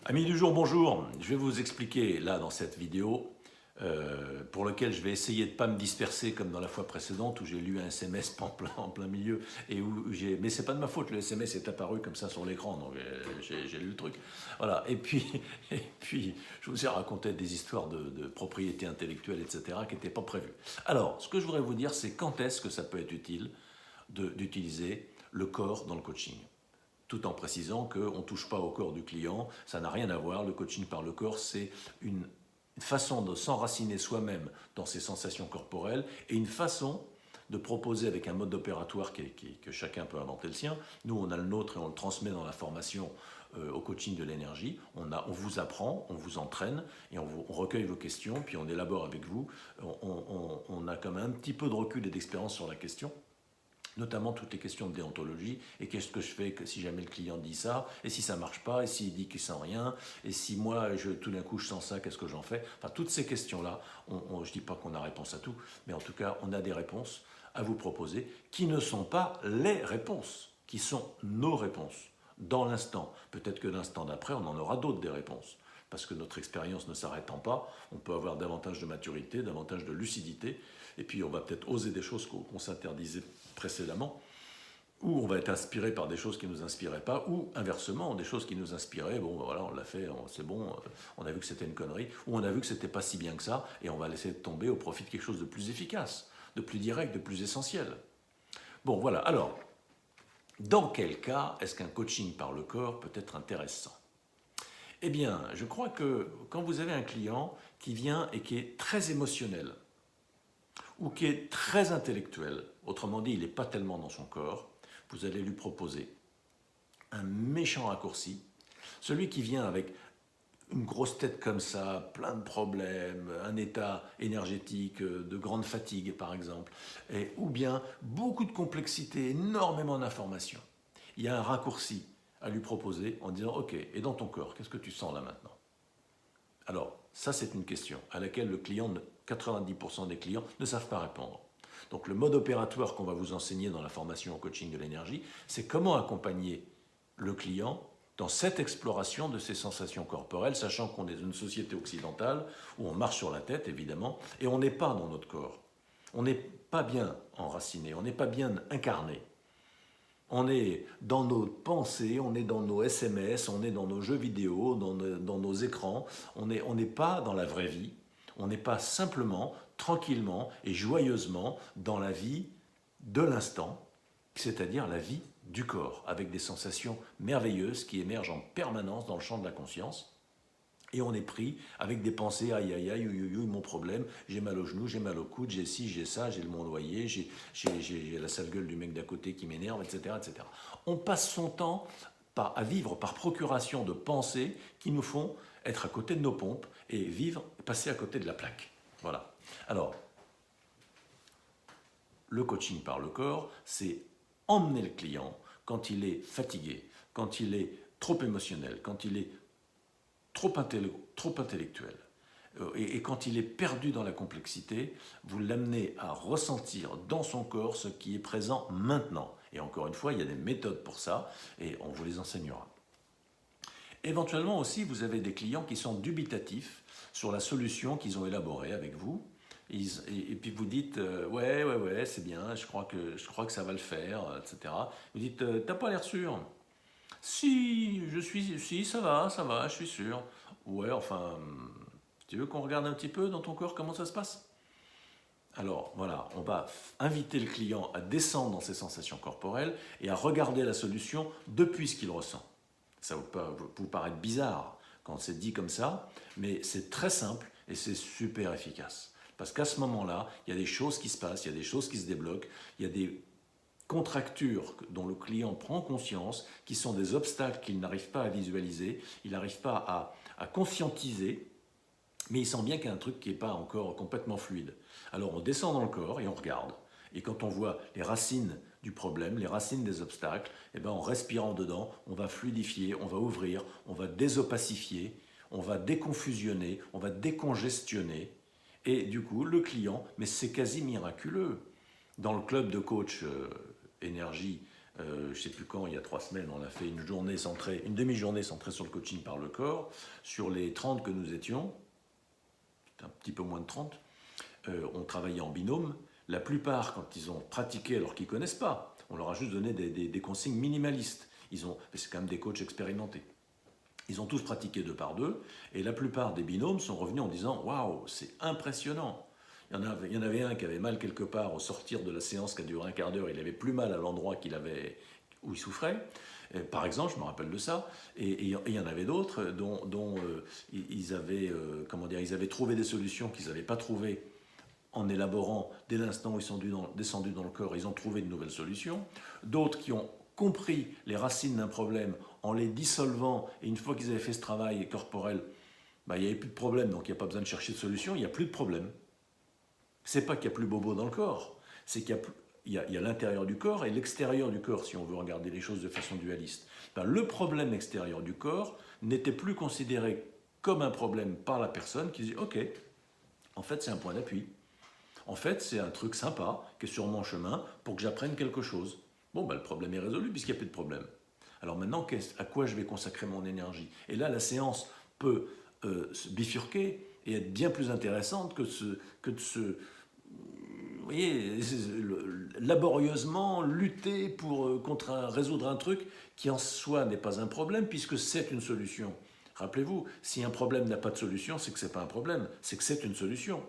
Amis du jour, bonjour. Je vais vous expliquer là dans cette vidéo pour lequel je vais essayer de ne pas me disperser comme dans la fois précédente où j'ai lu un SMS en plein milieu et où j'ai... Mais c'est pas de ma faute, le SMS est apparu comme ça sur l'écran, donc j'ai lu le truc. Voilà, et puis je vous ai raconté des histoires de propriété intellectuelle, etc. qui n'étaient pas prévues. Alors, ce que je voudrais vous dire, c'est quand est-ce que ça peut être utile d'utiliser le corps dans le coaching, tout en précisant qu'on ne touche pas au corps du client, ça n'a rien à voir, le coaching par le corps, c'est une façon de s'enraciner soi-même dans ses sensations corporelles et une façon de proposer avec un mode opératoire que chacun peut inventer le sien. Nous, on a le nôtre et on le transmet dans la formation au coaching de l'énergie. On vous apprend, on vous entraîne et on recueille vos questions, puis on élabore avec vous. On a quand même un petit peu de recul et d'expérience sur la question, notamment toutes les questions de déontologie, et qu'est-ce que je fais si jamais le client dit ça, et si ça ne marche pas, et s'il dit qu'il sent rien, et si moi, tout d'un coup, je sens ça, qu'est-ce que j'en fais? Enfin, toutes ces questions-là, je ne dis pas qu'on a réponse à tout, mais en tout cas, on a des réponses à vous proposer qui ne sont pas les réponses, qui sont nos réponses, dans l'instant. Peut-être que l'instant d'après, on en aura d'autres des réponses. Parce que notre expérience ne s'arrêtant pas, on peut avoir davantage de maturité, davantage de lucidité, et puis on va peut-être oser des choses qu'on s'interdisait précédemment, ou on va être inspiré par des choses qui ne nous inspiraient pas, ou inversement, des choses qui nous inspiraient, bon voilà, on l'a fait, c'est bon, on a vu que c'était une connerie, ou on a vu que c'était pas si bien que ça, et on va laisser tomber au profit de quelque chose de plus efficace, de plus direct, de plus essentiel. Bon voilà, alors, dans quel cas est-ce qu'un coaching par le corps peut être intéressant? Eh bien, je crois que quand vous avez un client qui vient et qui est très émotionnel, ou qui est très intellectuel, autrement dit, il n'est pas tellement dans son corps, vous allez lui proposer un méchant raccourci, celui qui vient avec une grosse tête comme ça, plein de problèmes, un état énergétique de grande fatigue par exemple, ou bien beaucoup de complexité, énormément d'informations. Il y a un raccourci à lui proposer en disant ok, et dans ton corps, qu'est-ce que tu sens là maintenant? Alors, ça c'est une question à laquelle 90% des clients ne savent pas répondre. Donc le mode opératoire qu'on va vous enseigner dans la formation au coaching de l'énergie, c'est comment accompagner le client dans cette exploration de ses sensations corporelles, sachant qu'on est une société occidentale où on marche sur la tête, évidemment, et on n'est pas dans notre corps. On n'est pas bien enraciné, on n'est pas bien incarné. On est dans nos pensées, on est dans nos SMS, on est dans nos jeux vidéo, dans nos écrans. On n'est pas dans la vraie vie. On n'est pas simplement, tranquillement et joyeusement dans la vie de l'instant, c'est-à-dire la vie du corps, avec des sensations merveilleuses qui émergent en permanence dans le champ de la conscience. Et on est pris avec des pensées, aïe aïe aïe, mon problème, j'ai mal au genou, j'ai mal au coude, j'ai ci, j'ai ça, j'ai le mon loyer, j'ai la sale gueule du mec d'à côté qui m'énerve, etc., etc. On passe son temps à vivre par procuration de pensées qui nous font être à côté de nos pompes et passer à côté de la plaque. Voilà. Alors, le coaching par le corps, c'est emmener le client quand il est fatigué, quand il est trop émotionnel, quand il est trop intellectuel. Et quand il est perdu dans la complexité, vous l'amenez à ressentir dans son corps ce qui est présent maintenant. Et encore une fois, il y a des méthodes pour ça, et on vous les enseignera. Éventuellement aussi, vous avez des clients qui sont dubitatifs sur la solution qu'ils ont élaborée avec vous. Et puis vous dites ouais, c'est bien, je crois que ça va le faire, etc. Vous dites t'as pas l'air sûr. Si, ça va, je suis sûr. Ouais, enfin, tu veux qu'on regarde un petit peu dans ton corps comment ça se passe? Alors voilà, on va inviter le client à descendre dans ses sensations corporelles et à regarder la solution depuis ce qu'il ressent. Ça peut vous paraître bizarre quand c'est dit comme ça, mais c'est très simple et c'est super efficace. Parce qu'à ce moment-là, il y a des choses qui se passent, il y a des choses qui se débloquent, il y a des contractures dont le client prend conscience, qui sont des obstacles qu'il n'arrive pas à visualiser, il n'arrive pas à conscientiser, mais il sent bien qu'il y a un truc qui n'est pas encore complètement fluide. Alors on descend dans le corps et on regarde. Et quand on voit les racines du problème, les racines des obstacles, eh ben en respirant dedans, on va fluidifier, on va ouvrir, on va désopacifier, on va déconfusionner, on va décongestionner. Et du coup, le client, mais c'est quasi miraculeux. Dans le club de coach énergie je ne sais plus quand, il y a 3 semaines, on a fait une demi-journée centrée sur le coaching par le corps. Sur les 30 que nous étions, un petit peu moins de 30, on travaillait en binôme. La plupart, quand ils ont pratiqué alors qu'ils ne connaissent pas, on leur a juste donné des consignes minimalistes. C'est quand même des coachs expérimentés. Ils ont tous pratiqué 2 par 2, et la plupart des binômes sont revenus en disant « Waouh, c'est impressionnant !» Il y en avait un qui avait mal quelque part au sortir de la séance qui a duré un quart d'heure, il avait plus mal à l'endroit où il souffrait, par exemple, je me rappelle de ça, et il y en avait d'autres dont ils avaient trouvé des solutions qu'ils n'avaient pas trouvées en élaborant dès l'instant où ils sont descendus dans le corps, ils ont trouvé de nouvelles solutions, d'autres qui ont compris les racines d'un problème en les dissolvant, et une fois qu'ils avaient fait ce travail corporel, il n'y avait plus de problème, donc il n'y a pas besoin de chercher de solution, il n'y a plus de problème. C'est pas qu'il n'y a plus bobo dans le corps, c'est qu'il y a l'intérieur du corps et l'extérieur du corps, si on veut regarder les choses de façon dualiste. Le problème extérieur du corps n'était plus considéré comme un problème par la personne qui dit « Ok, en fait c'est un point d'appui. En fait c'est un truc sympa qui est sur mon chemin pour que j'apprenne quelque chose. » Bon, le problème est résolu puisqu'il n'y a plus de problème. Alors maintenant, à quoi je vais consacrer mon énergie? Et là, la séance peut se bifurquer et être bien plus intéressante que de se vous voyez, laborieusement lutter pour résoudre un truc qui en soi n'est pas un problème puisque c'est une solution. Rappelez-vous, si un problème n'a pas de solution, c'est que ce n'est pas un problème, c'est que c'est une solution.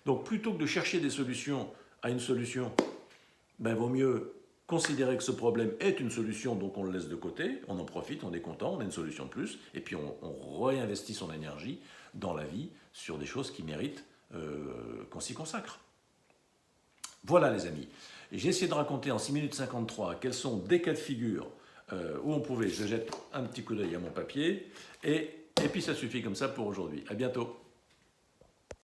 Donc plutôt que de chercher des solutions à une solution, vaut mieux considérer que ce problème est une solution, donc on le laisse de côté, on en profite, on est content, on a une solution de plus, et puis on réinvestit son énergie dans la vie sur des choses qui méritent qu'on s'y consacre. Voilà les amis, j'ai essayé de raconter en 6 minutes 53 quels sont des cas de figure où on pouvait, je jette un petit coup d'œil à mon papier, et puis ça suffit comme ça pour aujourd'hui. À bientôt.